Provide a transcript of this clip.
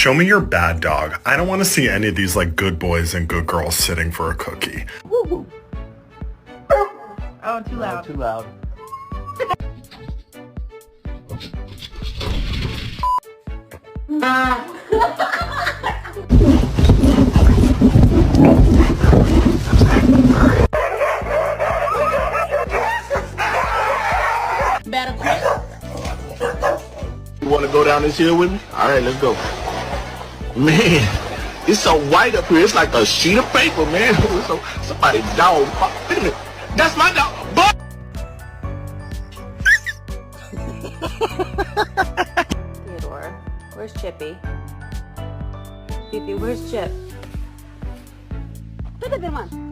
Show me your bad dog. I don't want to see any of these like good boys and good girls sitting for a cookie. Woo-hoo. Oh, too loud. Too loud. Better quit. You want to go down this hill with me? All right, let's go. Man, it's so white up here. It's like a sheet of paper, man. So, somebody's dog. Wait a minute. That's my dog. But Theodore, where's Chippy? Fifi, where's Chip? Look at them one.